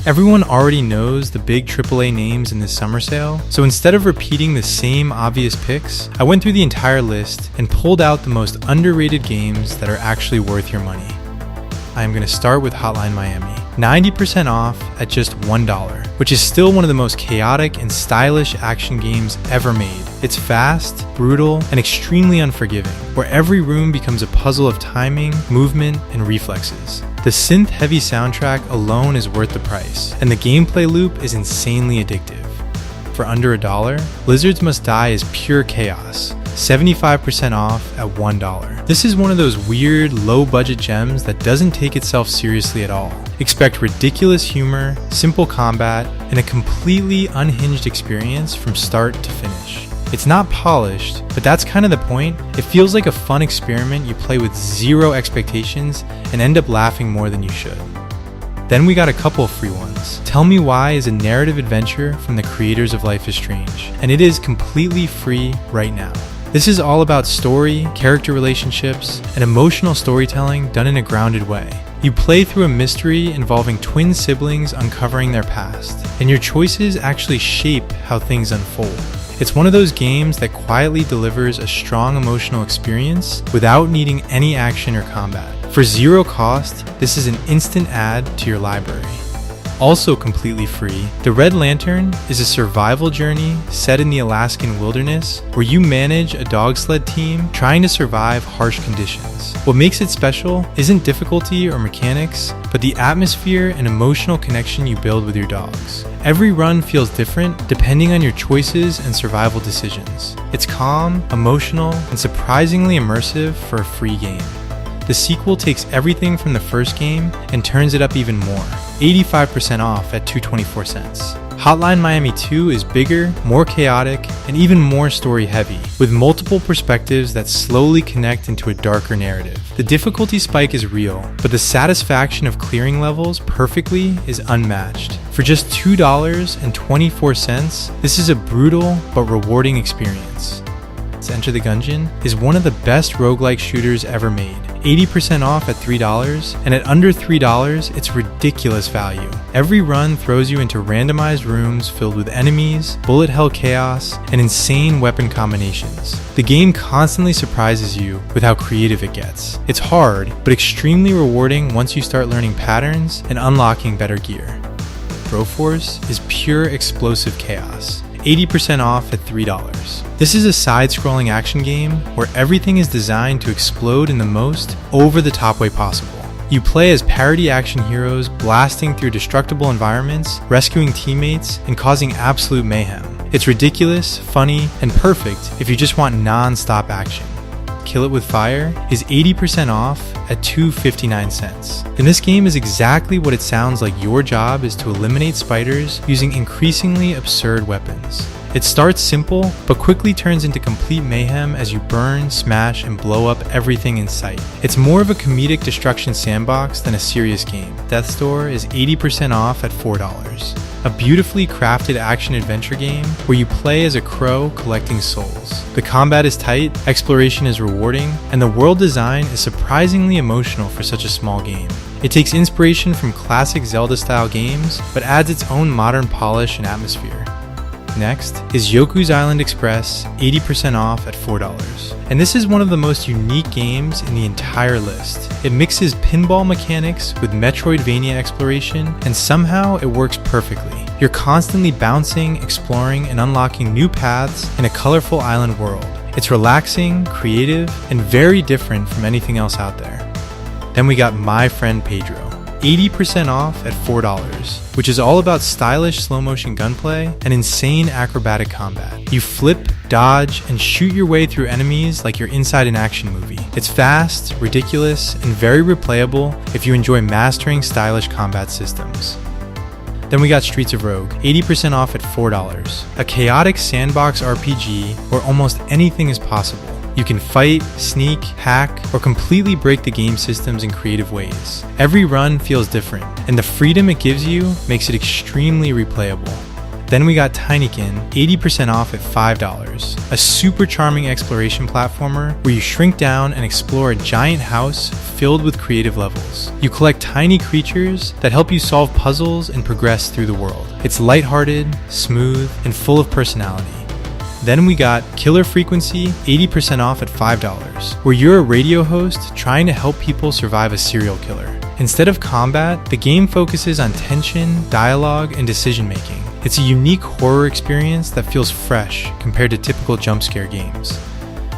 Everyone already knows the big AAA names in this summer sale, so instead of repeating the same obvious picks, I went through the entire list and pulled out the most underrated games that are actually worth your money. I am going to start with Hotline Miami. 90% off at just $1, which is still one of the most chaotic and stylish action games ever made. It's fast, brutal, and extremely unforgiving, where every room becomes a puzzle of timing, movement, and reflexes. The synth-heavy soundtrack alone is worth the price, and the gameplay loop is insanely addictive. For under $1, Lizards Must Die is pure chaos, 75% off at $1. This is one of those weird, low-budget gems that doesn't take itself seriously at all. Expect ridiculous humor, simple combat, and a completely unhinged experience from start to finish. It's not polished, but that's kind of the point. It feels like a fun experiment you play with zero expectations and end up laughing more than you should. Then we got a couple of free ones. Tell Me Why is a narrative adventure from the creators of Life is Strange, and it is completely free right now. This is all about story, character relationships, and emotional storytelling done in a grounded way. You play through a mystery involving twin siblings uncovering their past, and your choices actually shape how things unfold. It's one of those games that quietly delivers a strong emotional experience without needing any action or combat. For zero cost, this is an instant add to your library. Also completely free, The Red Lantern is a survival journey set in the Alaskan wilderness where you manage a dog sled team trying to survive harsh conditions. What makes it special isn't difficulty or mechanics, but the atmosphere and emotional connection you build with your dogs. Every run feels different depending on your choices and survival decisions. It's calm, emotional, and surprisingly immersive for a free game. The sequel takes everything from the first game and turns it up even more, 85% off at $2.24. Hotline Miami 2 is bigger, more chaotic, and even more story heavy, with multiple perspectives that slowly connect into a darker narrative. The difficulty spike is real, but the satisfaction of clearing levels perfectly is unmatched. For just $2.24, this is a brutal but rewarding experience. Enter the Gungeon is one of the best roguelike shooters ever made. 80% off at $3, and at under $3, it's ridiculous value. Every run throws you into randomized rooms filled with enemies, bullet hell chaos, and insane weapon combinations. The game constantly surprises you with how creative it gets. It's hard, but extremely rewarding once you start learning patterns and unlocking better gear. Broforce is pure explosive chaos. 80% off at $3. This is a side-scrolling action game where everything is designed to explode in the most over-the-top way possible. You play as parody action heroes blasting through destructible environments, rescuing teammates, and causing absolute mayhem. It's ridiculous, funny, and perfect if you just want non-stop action. Kill It With Fire is 80% off at $2.59. And this game is exactly what it sounds like. Your job is to eliminate spiders using increasingly absurd weapons. It starts simple, but quickly turns into complete mayhem as you burn, smash, and blow up everything in sight. It's more of a comedic destruction sandbox than a serious game. Death's Door is 80% off at $4. A beautifully crafted action-adventure game where you play as a crow collecting souls. The combat is tight, exploration is rewarding, and the world design is surprisingly emotional for such a small game. It takes inspiration from classic Zelda-style games, but adds its own modern polish and atmosphere. Next is Yoku's Island Express, 80% off at $4. And this is one of the most unique games in the entire list. It mixes pinball mechanics with Metroidvania exploration, and somehow it works perfectly. You're constantly bouncing, exploring, and unlocking new paths in a colorful island world. It's relaxing, creative, and very different from anything else out there. Then we got My Friend Pedro, 80% off at $4, which is all about stylish slow-motion gunplay and insane acrobatic combat. You flip, dodge, and shoot your way through enemies like you're inside an action movie. It's fast, ridiculous, and very replayable if you enjoy mastering stylish combat systems. Then we got Streets of Rogue, 80% off at $4, a chaotic sandbox RPG where almost anything is possible. You can fight, sneak, hack, or completely break the game systems in creative ways. Every run feels different, and the freedom it gives you makes it extremely replayable. Then we got Tinykin, 80% off at $5. A super charming exploration platformer where you shrink down and explore a giant house filled with creative levels. You collect tiny creatures that help you solve puzzles and progress through the world. It's lighthearted, smooth, and full of personality. Then we got Killer Frequency, 80% off at $5, where you're a radio host trying to help people survive a serial killer. Instead of combat, the game focuses on tension, dialogue, and decision making. It's a unique horror experience that feels fresh compared to typical jump scare games.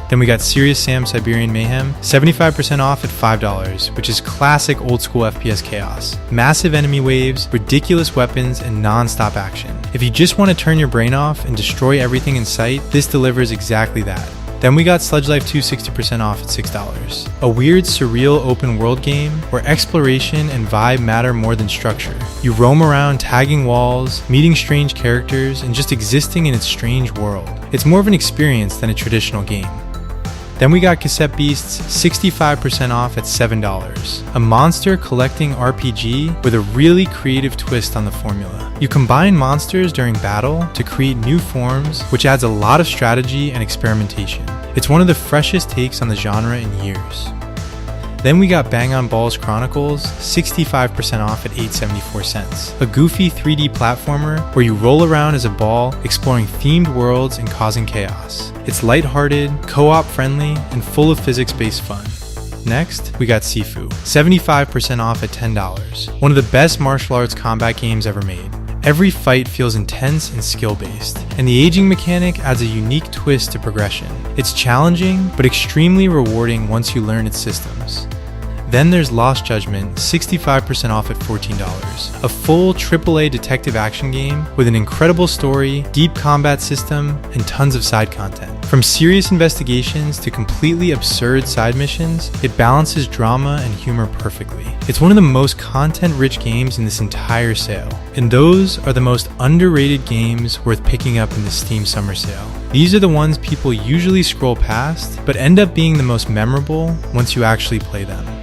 Then we got Serious Sam Siberian Mayhem, 75% off at $5, which is classic old school FPS chaos. Massive enemy waves, ridiculous weapons, and non-stop action. If you just want to turn your brain off and destroy everything in sight, this delivers exactly that. Then we got Sludge Life 2 60% off at $6. A weird, surreal open world game where exploration and vibe matter more than structure. You roam around tagging walls, meeting strange characters, and just existing in its strange world. It's more of an experience than a traditional game. Then we got Cassette Beasts 65% off at $7. A monster collecting RPG with a really creative twist on the formula. You combine monsters during battle to create new forms, which adds a lot of strategy and experimentation. It's one of the freshest takes on the genre in years. Then we got Bang on Balls Chronicles, 65% off at $8.74. A goofy 3D platformer where you roll around as a ball, exploring themed worlds and causing chaos. It's lighthearted, co-op friendly, and full of physics-based fun. Next, we got Sifu, 75% off at $10. One of the best martial arts combat games ever made. Every fight feels intense and skill-based, and the aging mechanic adds a unique twist to progression. It's challenging, but extremely rewarding once you learn its systems. Then there's Lost Judgment, 65% off at $14. A full AAA detective action game with an incredible story, deep combat system, and tons of side content. From serious investigations to completely absurd side missions, it balances drama and humor perfectly. It's one of the most content-rich games in this entire sale, and those are the most underrated games worth picking up in the Steam Summer Sale. These are the ones people usually scroll past, but end up being the most memorable once you actually play them.